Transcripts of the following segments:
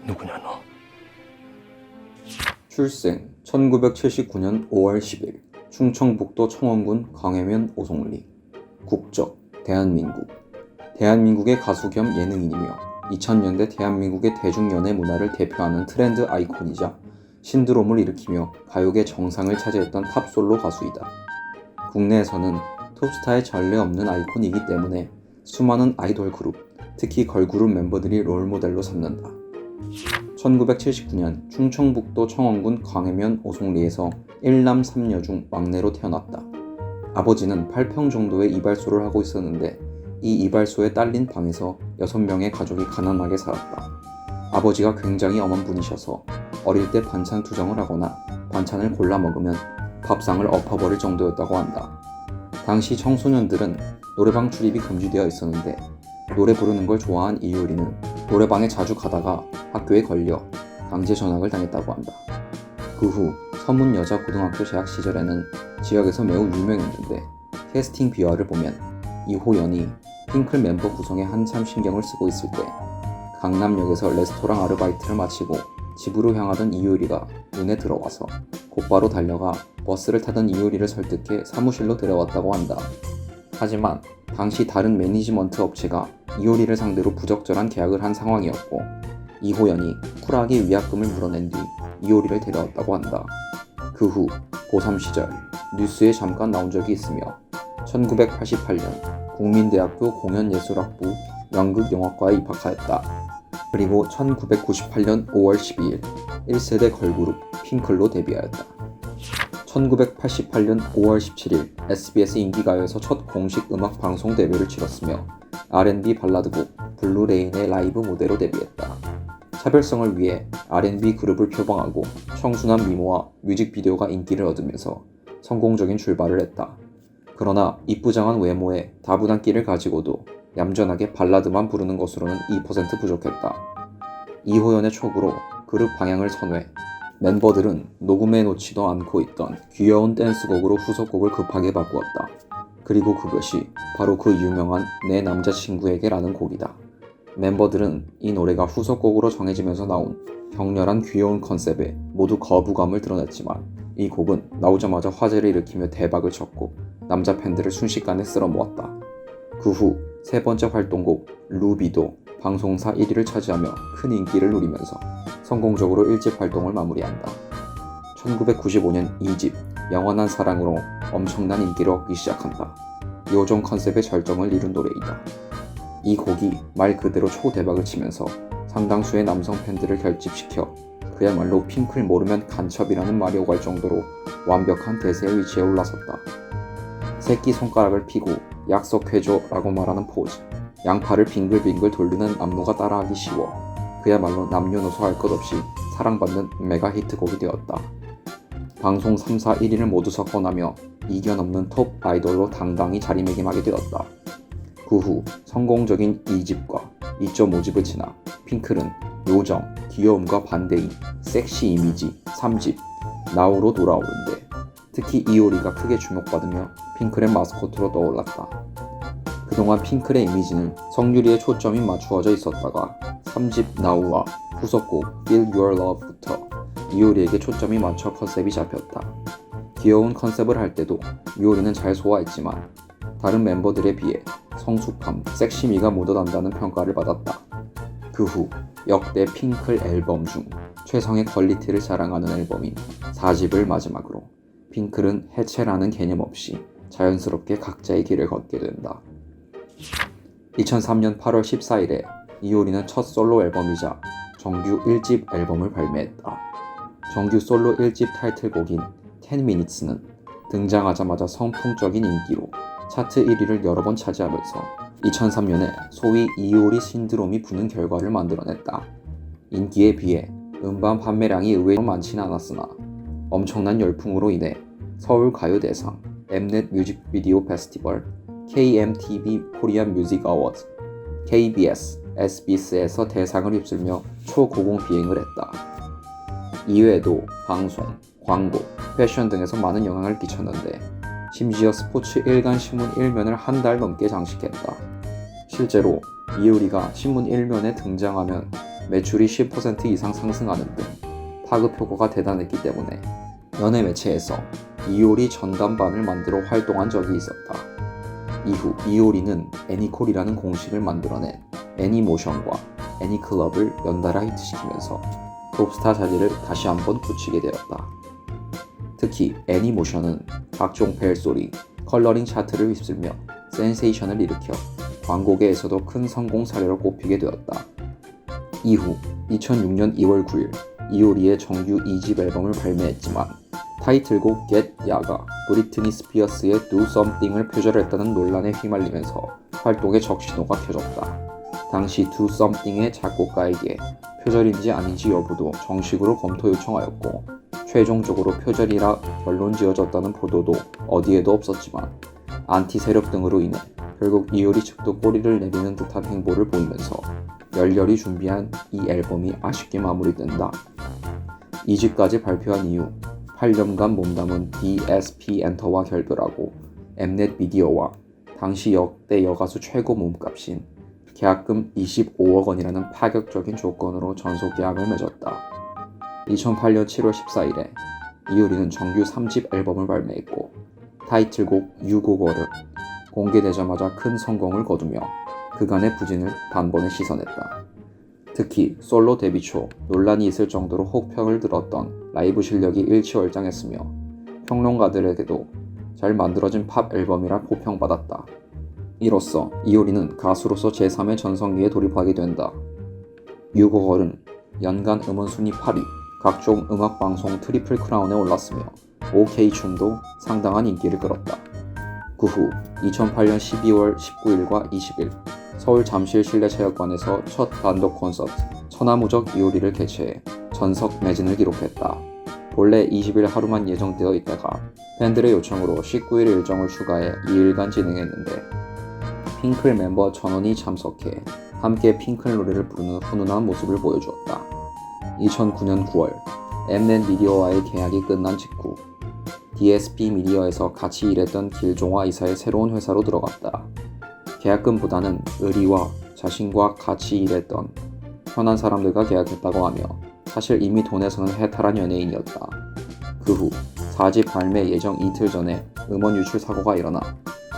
누구냐 너? 출생 1979년 5월 10일 충청북도 청원군 광해면 오송리. 국적 대한민국. 대한민국의 가수 겸 예능인이며 2000년대 대한민국의 대중연애 문화를 대표하는 트렌드 아이콘이자 신드롬을 일으키며 가요계 정상을 차지했던 팝솔로 가수이다. 국내에서는 톱스타의 전례 없는 아이콘이기 때문에 수많은 아이돌 그룹, 특히 걸그룹 멤버들이 롤모델로 삼는다. 1979년 충청북도 청원군 광해면 오송리에서 1남 3녀 중 막내로 태어났다. 아버지는 8평 정도의 이발소를 하고 있었는데 이 이발소에 딸린 방에서 6명의 가족이 가난하게 살았다. 아버지가 굉장히 엄한 분이셔서 어릴 때 반찬 투정을 하거나 반찬을 골라 먹으면 밥상을 엎어버릴 정도였다고 한다. 당시 청소년들은 노래방 출입이 금지되어 있었는데 노래 부르는 걸 좋아한 이효리는 노래방에 자주 가다가 학교에 걸려 강제 전학을 당했다고 한다. 그 후 서문여자고등학교 재학 시절에는 지역에서 매우 유명했는데 캐스팅 비화를 보면 이호연이 핑클 멤버 구성에 한참 신경을 쓰고 있을 때 강남역에서 레스토랑 아르바이트를 마치고 집으로 향하던 이효리가 눈에 들어와서 곧바로 달려가 버스를 타던 이효리를 설득해 사무실로 데려왔다고 한다. 하지만 당시 다른 매니지먼트 업체가 이효리를 상대로 부적절한 계약을 한 상황이었고 이호연이 쿨하게 위약금을 물어낸 뒤 이효리를 데려왔다고 한다. 그 후 고3 시절 뉴스에 잠깐 나온 적이 있으며 1988년 국민대학교 공연예술학부 연극영화과에 입학하였다. 그리고 1998년 5월 12일 1세대 걸그룹 핑클로 데뷔하였다. 1988년 5월 17일 SBS 인기가요에서 첫 공식 음악 방송 데뷔를 치렀으며 R&B 발라드곡 블루레인의 라이브 무대로 데뷔했다. 차별성을 위해 R&B 그룹을 표방하고 청순한 미모와 뮤직비디오가 인기를 얻으면서 성공적인 출발을 했다. 그러나 이쁘장한 외모에 다분한 끼를 가지고도 얌전하게 발라드만 부르는 것으로는 2% 부족했다. 이호연의 촉으로 그룹 방향을 선회, 멤버들은 녹음해 놓지도 않고 있던 귀여운 댄스곡으로 후속곡을 급하게 바꾸었다. 그리고 그것이 바로 그 유명한 내 남자친구에게라는 곡이다. 멤버들은 이 노래가 후속곡으로 정해지면서 나온 격렬한 귀여운 컨셉에 모두 거부감을 드러냈지만 이 곡은 나오자마자 화제를 일으키며 대박을 쳤고 남자 팬들을 순식간에 쓸어모았다. 그 후 세 번째 활동곡 루비도 방송사 1위를 차지하며 큰 인기를 누리면서 성공적으로 1집 활동을 마무리한다. 1995년 2집 영원한 사랑으로 엄청난 인기를 얻기 시작한다. 요정 컨셉의 절정을 이룬 노래이다. 이 곡이 말 그대로 초대박을 치면서 상당수의 남성 팬들을 결집시켜 그야말로 핑클 모르면 간첩이라는 말이 오갈 정도로 완벽한 대세의 위치에 올라섰다. 새끼손가락을 피고 약속해줘 라고 말하는 포즈, 양팔을 빙글빙글 돌리는 안무가 따라하기 쉬워 그야말로 남녀노소 할 것 없이 사랑받는 메가 히트곡이 되었다. 방송 3사 1위를 모두 석권하며 이견없는 톱 아이돌로 당당히 자리매김하게 되었다. 그 후 성공적인 2집과 2.5집을 지나 핑클은 요정, 귀여움과 반대인 섹시 이미지 3집 나우로 돌아오는데 특히 이효리가 크게 주목받으며 핑클의 마스코트로 떠올랐다. 그동안 핑클의 이미지는 성유리에 초점이 맞추어져 있었다가 3집 나우와 후속곡 Feel Your Love부터 이효리에게 초점이 맞춰 컨셉이 잡혔다. 귀여운 컨셉을 할 때도 이효리는 잘 소화했지만 다른 멤버들에 비해 성숙함, 섹시미가 묻어난다는 평가를 받았다. 그 후 역대 핑클 앨범 중 최상의 퀄리티를 자랑하는 앨범인 4집을 마지막으로 핑클은 해체라는 개념 없이 자연스럽게 각자의 길을 걷게 된다. 2003년 8월 14일에 이효리는 첫 솔로 앨범이자 정규 1집 앨범을 발매했다. 정규 솔로 1집 타이틀곡인 10minutes는 등장하자마자 선풍적인 인기로 차트 1위를 여러 번 차지하면서 2003년에 소위 이효리 신드롬이 부는 결과를 만들어냈다. 인기에 비해 음반 판매량이 의외로 많지는 않았으나 엄청난 열풍으로 인해 서울가요대상, 엠넷 뮤직비디오 페스티벌, KMTV 코리안 뮤직 어워드, KBS, SBS에서 대상을 휩쓸며 초고공 비행을 했다. 이외에도 방송, 광고, 패션 등에서 많은 영향을 끼쳤는데 심지어 스포츠 일간 신문 1면을 한 달 넘게 장식했다. 실제로 이효리가 신문 1면에 등장하면 매출이 10% 이상 상승하는 등 파급 효과가 대단했기 때문에 연예 매체에서 이효리 전담반을 만들어 활동한 적이 있었다. 이후 이효리는 애니콜이라는 공식을 만들어낸 애니모션과 애니클럽을 연달아 히트시키면서 톱스타 자리를 다시 한번 굳히게 되었다. 특히 애니모션은 각종 벨소리, 컬러링 차트를 휩쓸며 센세이션을 일으켜 광고계에서도 큰 성공 사례로 꼽히게 되었다. 이후 2006년 2월 9일 이효리의 정규 2집 앨범을 발매했지만 타이틀곡 Get Ya가 브리트니 스피어스의 Do Something을 표절했다는 논란에 휘말리면서 활동에 적신호가 켜졌다. 당시 Do Something의 작곡가에게 표절인지 아닌지 여부도 정식으로 검토 요청하였고 최종적으로 표절이라 결론 지어졌다는 보도도 어디에도 없었지만 안티 세력 등으로 인해 결국 이효리 측도 꼬리를 내리는 듯한 행보를 보이면서 열렬히 준비한 이 앨범이 아쉽게 마무리된다. 2집까지 발표한 이후 8년간 몸담은 DSP 엔터와 결별하고 엠넷 미디어와 당시 역대 여가수 최고 몸값인 계약금 25억 원이라는 파격적인 조건으로 전속 계약을 맺었다. 2008년 7월 14일에 이효리는 정규 3집 앨범을 발매했고 타이틀곡 유고걸은 공개되자마자 큰 성공을 거두며 그간의 부진을 단번에 씻어냈다. 특히 솔로 데뷔 초 논란이 있을 정도로 혹평을 들었던 라이브 실력이 일취월장했으며 평론가들에게도 잘 만들어진 팝 앨범이라 호평받았다. 이로써 이효리는 가수로서 제3의 전성기에 돌입하게 된다. 유고걸은 연간 음원 순위 8위, 각종 음악방송 트리플 크라운에 올랐으며 OK춤도 상당한 인기를 끌었다. 그 후 2008년 12월 19일과 20일 서울 잠실 실내체육관에서 첫 단독 콘서트 천하무적 이효리를 개최해 전석 매진을 기록했다. 본래 20일 하루만 예정되어 있다가 팬들의 요청으로 19일 일정을 추가해 2일간 진행했는데 핑클 멤버 전원이 참석해 함께 핑클 노래를 부르는 훈훈한 모습을 보여주었다. 2009년 9월 엠넷 미디어와의 계약이 끝난 직후 DSP 미디어에서 같이 일했던 길종화 이사의 새로운 회사로 들어갔다. 계약금보다는 의리와 자신과 같이 일했던 편한 사람들과 계약했다고 하며 사실 이미 돈에서는 해탈한 연예인이었다. 그 후 4집 발매 예정 이틀 전에 음원 유출 사고가 일어나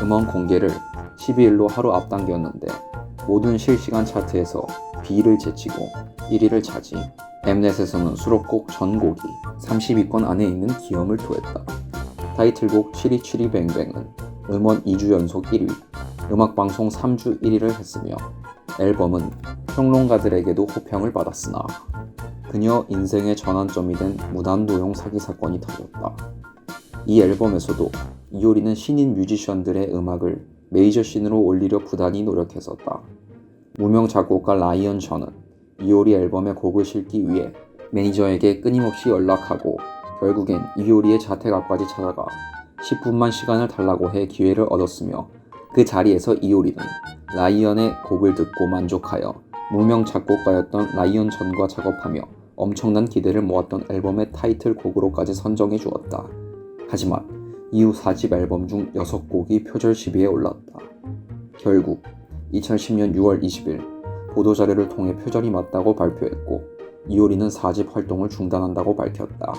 음원 공개를 12일로 하루 앞당겼는데 모든 실시간 차트에서 B를 제치고 1위를 차지 엠넷에서는 수록곡 전 곡이 30위권 안에 있는 기염을 토했다. 타이틀곡 치리치리뱅뱅은 음원 2주 연속 1위, 음악방송 3주 1위를 했으며 앨범은 평론가들에게도 호평을 받았으나 그녀 인생의 전환점이 된 무단도용 사기 사건이 터졌다. 이 앨범에서도 이효리는 신인 뮤지션들의 음악을 메이저 씬으로 올리려 부단히 노력했었다. 무명 작곡가 라이언 전은 이효리 앨범에 곡을 실기 위해 매니저에게 끊임없이 연락하고 결국엔 이효리의 자택 앞까지 찾아가 10분만 시간을 달라고 해 기회를 얻었으며 그 자리에서 이효리는 라이언의 곡을 듣고 만족하여 무명 작곡가였던 라이언 전과 작업하며 엄청난 기대를 모았던 앨범의 타이틀곡으로까지 선정해 주었다. 하지만 이후 4집 앨범 중 6곡이 표절 10위에 올랐다. 결국 2010년 6월 20일 보도자료를 통해 표절이 맞다고 발표했고 이효리는 4집 활동을 중단한다고 밝혔다.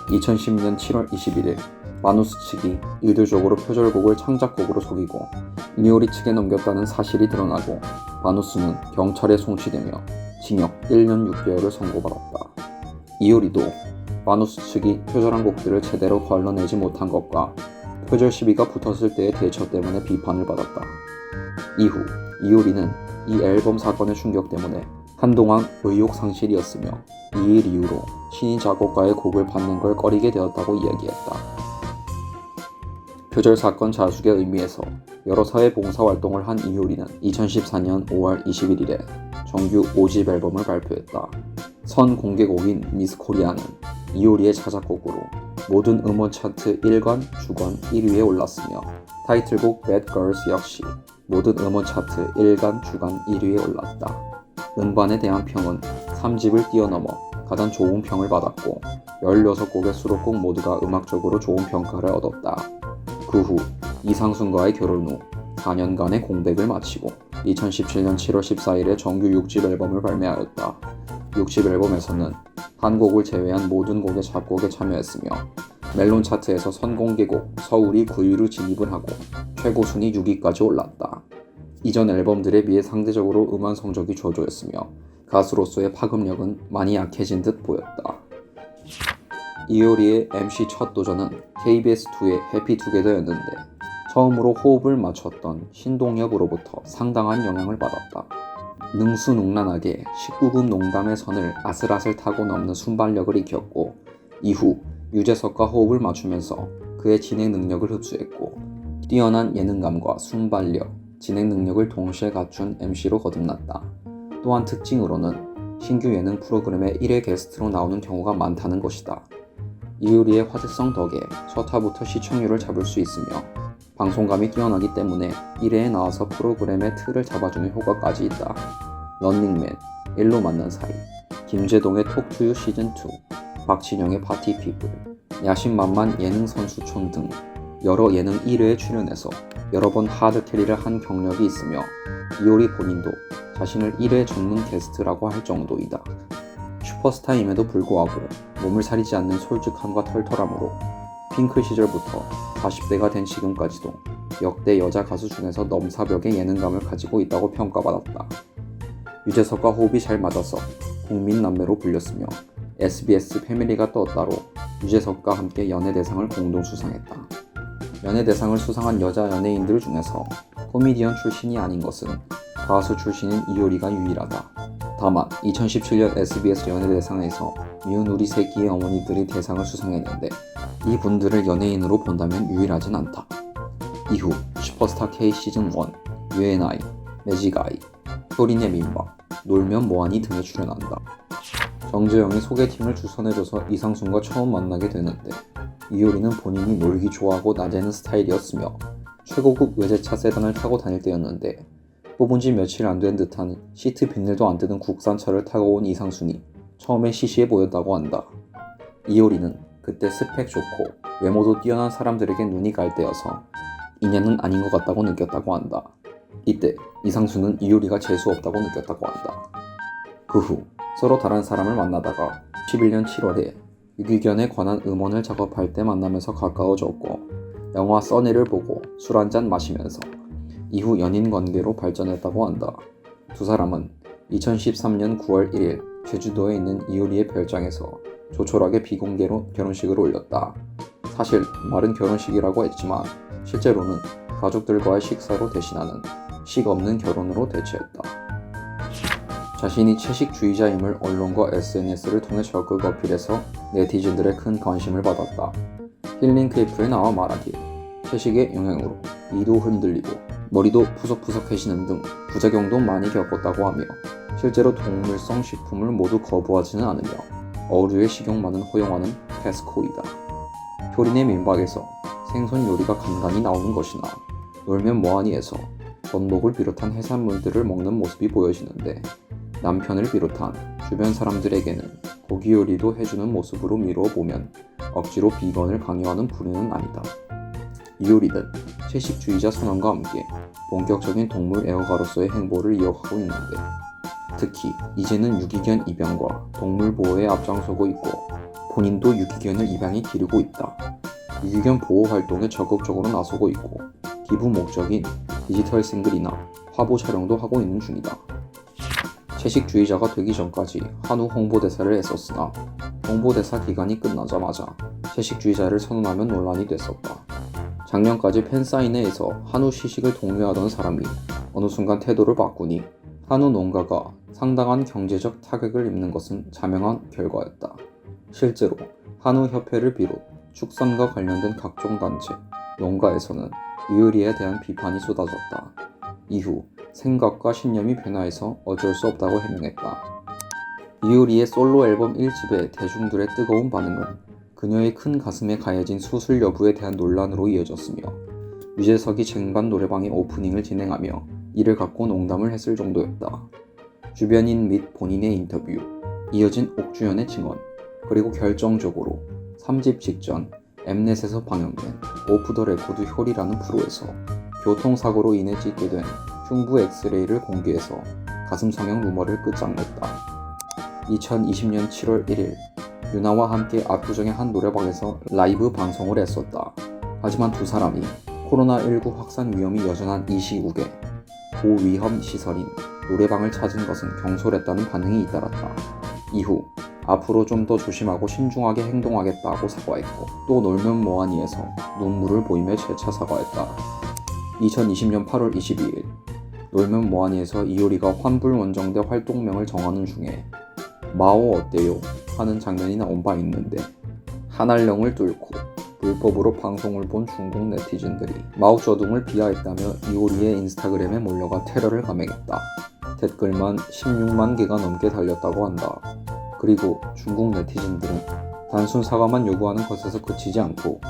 2010년 7월 21일 마누스 측이 의도적으로 표절곡을 창작곡으로 속이고 이효리 측에 넘겼다는 사실이 드러나고 마누스는 경찰에 송치되며 징역 1년 6개월을 선고받았다. 이효리도 마누스 측이 표절한 곡들을 제대로 걸러내지 못한 것과 표절 시비가 붙었을 때의 대처 때문에 비판을 받았다. 이후 이효리는 이 앨범 사건의 충격 때문에 한동안 의욕 상실이었으며 이 일 이후로 신인 작곡가의 곡을 받는 걸 꺼리게 되었다고 이야기했다. 표절 사건 자숙의 의미에서 여러 사회 봉사 활동을 한 이효리는 2014년 5월 21일에 정규 5집 앨범을 발표했다. 선 공개곡인 미스 코리아는 이효리의 자작곡으로 모든 음원 차트 1관, 주간 1위에 올랐으며 타이틀곡 Bad Girls 역시 모든 음원 차트 1간, 주간 1위에 올랐다. 음반에 대한 평은 3집을 뛰어넘어 가장 좋은 평을 받았고 16곡의 수록곡 모두가 음악적으로 좋은 평가를 얻었다. 그 후 이상순과의 결혼 후 4년간의 공백을 마치고 2017년 7월 14일에 정규 6집 앨범을 발매하였다. 60 앨범에서는 한 곡을 제외한 모든 곡의 작곡에 참여했으며 멜론 차트에서 선공개곡 서울이 9위로 진입을 하고 최고 순위 6위까지 올랐다. 이전 앨범들에 비해 상대적으로 음원 성적이 저조했으며 가수로서의 파급력은 많이 약해진 듯 보였다. 이효리의 MC 첫 도전은 KBS2의 해피투게더였는데 처음으로 호흡을 맞췄던 신동엽으로부터 상당한 영향을 받았다. 능수능란하게 19금 농담의 선을 아슬아슬 타고 넘는 순발력을 익혔고 이후 유재석과 호흡을 맞추면서 그의 진행 능력을 흡수했고 뛰어난 예능감과 순발력, 진행 능력을 동시에 갖춘 MC로 거듭났다. 또한 특징으로는 신규 예능 프로그램에 1회 게스트로 나오는 경우가 많다는 것이다. 이효리의 화제성 덕에 첫 화부터 시청률을 잡을 수 있으며 방송감이 뛰어나기 때문에 1회에 나와서 프로그램의 틀을 잡아주는 효과까지 있다. 런닝맨, 일로 만난 사이, 김제동의 톡투유 시즌2, 박진영의 파티피플, 야심만만 예능 선수촌 등 여러 예능 1회에 출연해서 여러 번 하드캐리를 한 경력이 있으며 이효리 본인도 자신을 1회 전문 게스트라고 할 정도이다. 슈퍼스타임에도 불구하고 몸을 사리지 않는 솔직함과 털털함으로 핑클 시절부터 40대가 된 지금까지도 역대 여자 가수 중에서 넘사벽의 예능감을 가지고 있다고 평가받았다. 유재석과 호흡이 잘 맞아서 국민 남매로 불렸으며 SBS 패밀리가 떴다로 유재석과 함께 연예대상을 공동 수상했다. 연예대상을 수상한 여자 연예인들 중에서 코미디언 출신이 아닌 것은 가수 출신인 이효리가 유일하다. 다만 2017년 SBS 연예대상에서 미운 우리 새끼의 어머니들이 대상을 수상했는데 이 분들을 연예인으로 본다면 유일하진 않다. 이후 슈퍼스타 K 시즌1, UNI, 매직아이, 효린의 민박, 놀면 뭐하니 등에 출연한다. 정재영이 소개팅을 주선해줘서 이상순과 처음 만나게 되는데 이효리는 본인이 놀기 좋아하고 낮에는 스타일이었으며 최고급 외제차 세단을 타고 다닐 때였는데 뽑은 지 며칠 안 된 듯한 시트 비닐도 안 뜯은 국산차를 타고 온 이상순이 처음에 시시해 보였다고 한다. 이효리는 그때 스펙 좋고 외모도 뛰어난 사람들에게 눈이 갈 때여서 인연은 아닌 것 같다고 느꼈다고 한다. 이때 이상순은 이효리가 재수없다고 느꼈다고 한다. 그 후 서로 다른 사람을 만나다가 11년 7월에 유기견에 관한 음원을 작업할 때 만나면서 가까워졌고 영화 써니를 보고 술 한잔 마시면서 이후 연인 관계로 발전했다고 한다. 두 사람은 2013년 9월 1일 제주도에 있는 이효리의 별장에서 조촐하게 비공개로 결혼식을 올렸다. 사실 말은 결혼식이라고 했지만 실제로는 가족들과의 식사로 대신하는 식 없는 결혼으로 대체했다. 자신이 채식주의자임을 언론과 SNS를 통해 적극 어필해서 네티즌들의 큰 관심을 받았다. 힐링 클리프에 나와 말하길 채식의 영향으로 이도 흔들리고 머리도 푸석푸석해지는 등 부작용도 많이 겪었다고 하며 실제로 동물성 식품을 모두 거부하지는 않으며 어류의 식용만은 허용하는 패스코이다. 효린의 민박에서 생선 요리가 간간히 나오는 것이나 놀면 뭐하니에서 전복을 비롯한 해산물들을 먹는 모습이 보여지는데 남편을 비롯한 주변 사람들에게는 고기 요리도 해주는 모습으로 미루어 보면 억지로 비건을 강요하는 부류는 아니다. 이효리는 채식주의자 선언과 함께 본격적인 동물 애호가로서의 행보를 이어가고 있는데 특히 이제는 유기견 입양과 동물 보호에 앞장서고 있고 본인도 유기견을 입양해 기르고 있다. 유기견 보호 활동에 적극적으로 나서고 있고 기부 목적인 디지털 싱글이나 화보 촬영도 하고 있는 중이다. 채식주의자가 되기 전까지 한우 홍보대사를 했었으나 홍보대사 기간이 끝나자마자 채식주의자를 선언하면 논란이 됐었다. 작년까지 팬사인회에서 한우 시식을 독려하던 사람이 어느 순간 태도를 바꾸니 한우 농가가 상당한 경제적 타격을 입는 것은 자명한 결과였다. 실제로 한우협회를 비롯 축산과 관련된 각종 단체, 농가에서는 이효리에 대한 비판이 쏟아졌다. 이후 생각과 신념이 변화해서 어쩔 수 없다고 해명했다. 이효리의 솔로 앨범 1집에 대중들의 뜨거운 반응은 그녀의 큰 가슴에 가해진 수술 여부에 대한 논란으로 이어졌으며 유재석이 쟁반 노래방의 오프닝을 진행하며 이를 갖고 농담을 했을 정도였다. 주변인 및 본인의 인터뷰, 이어진 옥주현의 증언, 그리고 결정적으로 3집 직전 엠넷에서 방영된 오프 더 레코드 효리라는 프로에서 교통사고로 인해 찍게 된 흉부 엑스레이를 공개해서 가슴 성형 루머를 끝장냈다. 2020년 7월 1일 유나와 함께 압구정의 한 노래방에서 라이브 방송을 했었다. 하지만 두 사람이 코로나19 확산 위험이 여전한 이 시국에 고위험 시설인 노래방을 찾은 것은 경솔했다는 반응이 잇따랐다. 이후 앞으로 좀 더 조심하고 신중하게 행동하겠다고 사과했고 또 놀면 뭐하니에서 눈물을 보이며 재차 사과했다. 2020년 8월 22일 놀면 뭐하니에서 이효리가 환불원정대 활동명을 정하는 중에 마오 어때요? 하는 장면이 나온 바 있는데 한알령을 뚫고 불법으로 방송을 본 중국 네티즌들이 마오쩌둥을 비하했다며 이효리의 인스타그램에 몰려가 테러를 감행했다. 댓글만 16만 개가 넘게 달렸다고 한다. 그리고 중국 네티즌들은 단순 사과만 요구하는 것에서 그치지 않고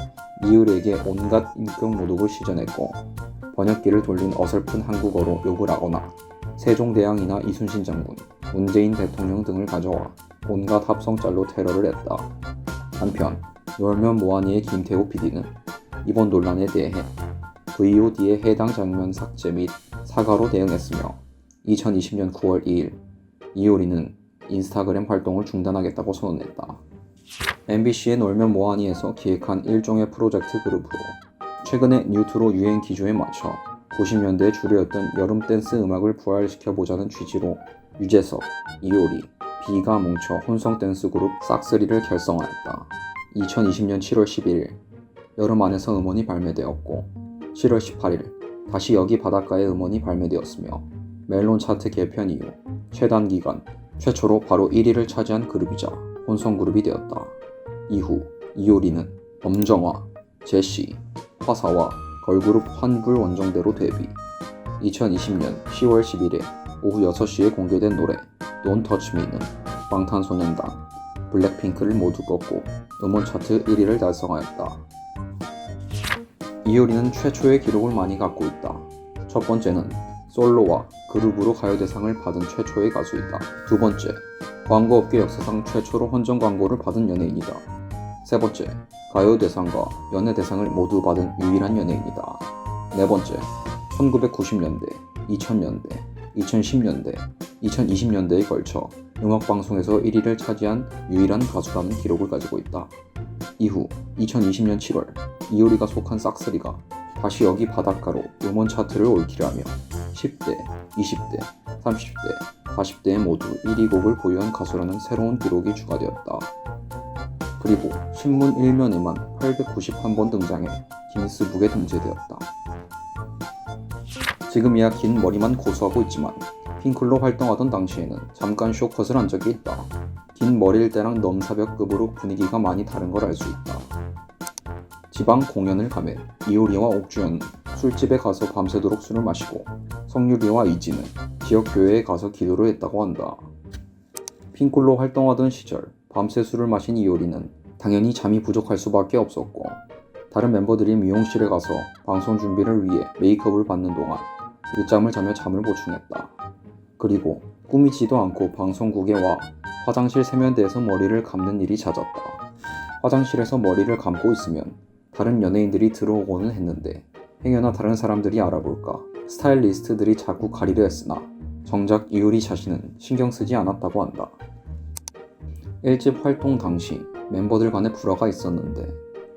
이효리에게 온갖 인격 모독을 시전했고 번역기를 돌린 어설픈 한국어로 욕을 하거나 세종대왕이나 이순신 장군, 문재인 대통령 등을 가져와 온갖 합성짤로 테러를 했다. 한편 놀면 뭐하니의 김태호 PD는 이번 논란에 대해 VOD의 해당 장면 삭제 및 사과로 대응했으며 2020년 9월 2일 이효리는 인스타그램 활동을 중단하겠다고 선언했다. MBC의 놀면 뭐하니에서 기획한 일종의 프로젝트 그룹으로 최근에 뉴트로 유행 기조에 맞춰 90년대의 주류였던 여름 댄스 음악을 부활시켜보자는 취지로 유재석, 이효리, 비가 뭉쳐 혼성 댄스 그룹 싹쓰리를 결성하였다. 2020년 7월 11일 여름 안에서 음원이 발매되었고 7월 18일 다시 여기 바닷가의 음원이 발매되었으며 멜론 차트 개편 이후 최단 기간 최초로 바로 1위를 차지한 그룹이자 혼성 그룹이 되었다. 이후 이효리는 엄정화, 제시, 화사와 걸그룹 환불원정대로 데뷔. 2020년 10월 11일 오후 6시에 공개된 노래 Don't Touch Me는 방탄소년단, 블랙핑크를 모두 꺾고 음원 차트 1위를 달성하였다. 이효리는 최초의 기록을 많이 갖고 있다. 첫 번째는 솔로와 그룹으로 가요대상을 받은 최초의 가수이다. 두 번째, 광고업계 역사상 최초로 헌정 광고를 받은 연예인이다. 세 번째, 가요대상과 연예대상을 모두 받은 유일한 연예인이다. 네 번째, 1990년대, 2000년대, 2010년대, 2020년대에 걸쳐 음악방송에서 1위를 차지한 유일한 가수라는 기록을 가지고 있다. 이후 2020년 7월 이효리가 속한 싹쓰리가 다시 여기 바닷가로 음원 차트를 올킬하며 10대, 20대, 30대, 40대에 모두 1위 곡을 보유한 가수라는 새로운 기록이 추가되었다. 그리고 신문 1면에만 891번 등장해 기니스북에 등재되었다. 지금이야 긴 머리만 고수하고 있지만 핑클로 활동하던 당시에는 잠깐 쇼컷을 한 적이 있다. 긴 머리일 때랑 넘사벽급으로 분위기가 많이 다른 걸 알 수 있다. 지방 공연을 가면 이효리와 옥주현은 술집에 가서 밤새도록 술을 마시고 성유리와 이지는 지역 교회에 가서 기도를 했다고 한다. 핑클로 활동하던 시절 밤새 술을 마신 이효리는 당연히 잠이 부족할 수밖에 없었고 다른 멤버들이 미용실에 가서 방송 준비를 위해 메이크업을 받는 동안 늦잠을 자며 잠을 보충했다. 그리고 꾸미지도 않고 방송국에 와 화장실 세면대에서 머리를 감는 일이 잦았다. 화장실에서 머리를 감고 있으면 다른 연예인들이 들어오고는 했는데 행여나 다른 사람들이 알아볼까 스타일리스트들이 자꾸 가리려 했으나 정작 이효리 자신은 신경 쓰지 않았다고 한다. 1집 활동 당시 멤버들 간에 불화가 있었는데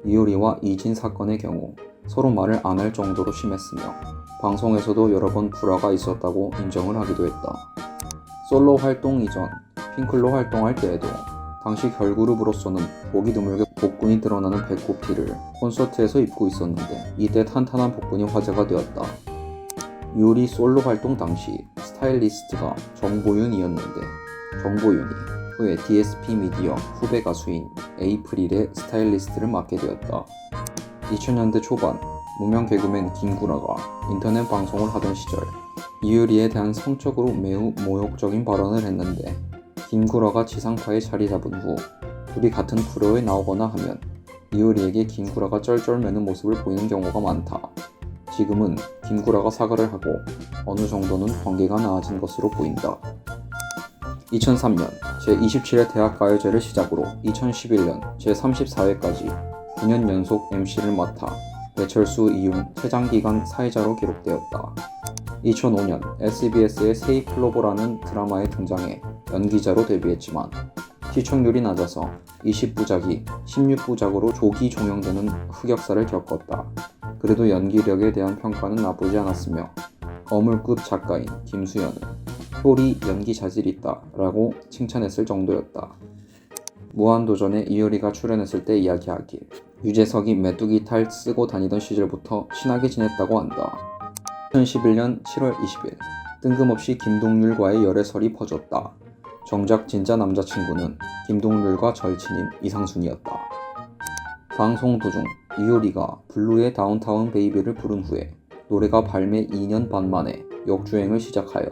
이효리와 이진 사건의 경우 서로 말을 안 할 정도로 심했으며 방송에서도 여러 번 불화가 있었다고 인정을 하기도 했다. 솔로 활동 이전 핑클로 활동할 때에도 당시 걸그룹으로서는 보기 드물게 복근이 드러나는 배꼽 티를 콘서트에서 입고 있었는데 이때 탄탄한 복근이 화제가 되었다. 이효리 솔로 활동 당시 스타일리스트가 정보윤이었는데 정보윤이 후에 DSP 미디어 후배 가수인 에이프릴의 스타일리스트를 맡게 되었다. 2000년대 초반 무명 개그맨 김구라가 인터넷 방송을 하던 시절 이효리에 대한 성적으로 매우 모욕적인 발언을 했는데 김구라가 지상파에 자리 잡은 후 둘이 같은 프로에 나오거나 하면 이효리에게 김구라가 쩔쩔매는 모습을 보이는 경우가 많다. 지금은 김구라가 사과를 하고 어느 정도는 관계가 나아진 것으로 보인다. 2003년 제27회 대학가요제를 시작으로 2011년 제34회까지 9년 연속 MC를 맡아 배철수 이윤 최장기간 사회자로 기록되었다. 2005년 SBS의 세이플로버라는 드라마에 등장해 연기자로 데뷔했지만 시청률이 낮아서 20부작이 16부작으로 조기 종영되는 흑역사를 겪었다. 그래도 연기력에 대한 평가는 나쁘지 않았으며 어물급 작가인 김수현은 효리 연기 자질이 있다 라고 칭찬했을 정도였다. 무한도전에 이효리가 출연했을 때 이야기하길 유재석이 메뚜기 탈 쓰고 다니던 시절부터 친하게 지냈다고 한다. 2011년 7월 20일 뜬금없이 김동률과의 열애설이 퍼졌다. 정작 진짜 남자친구는 김동률과 절친인 이상순이었다. 방송 도중 이효리가 블루의 다운타운 베이비를 부른 후에 노래가 발매 2년 반 만에 역주행을 시작하여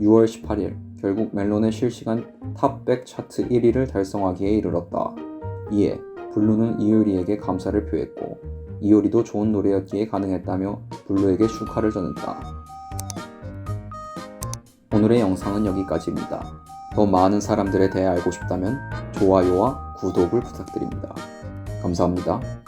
6월 18일 결국 멜론의 실시간 탑100 차트 1위를 달성하기에 이르렀다. 이에 블루는 이효리에게 감사를 표했고 이효리도 좋은 노래였기에 가능했다며 블루에게 축하를 전했다. 오늘의 영상은 여기까지입니다. 더 많은 사람들에 대해 알고 싶다면 좋아요와 구독을 부탁드립니다. 감사합니다.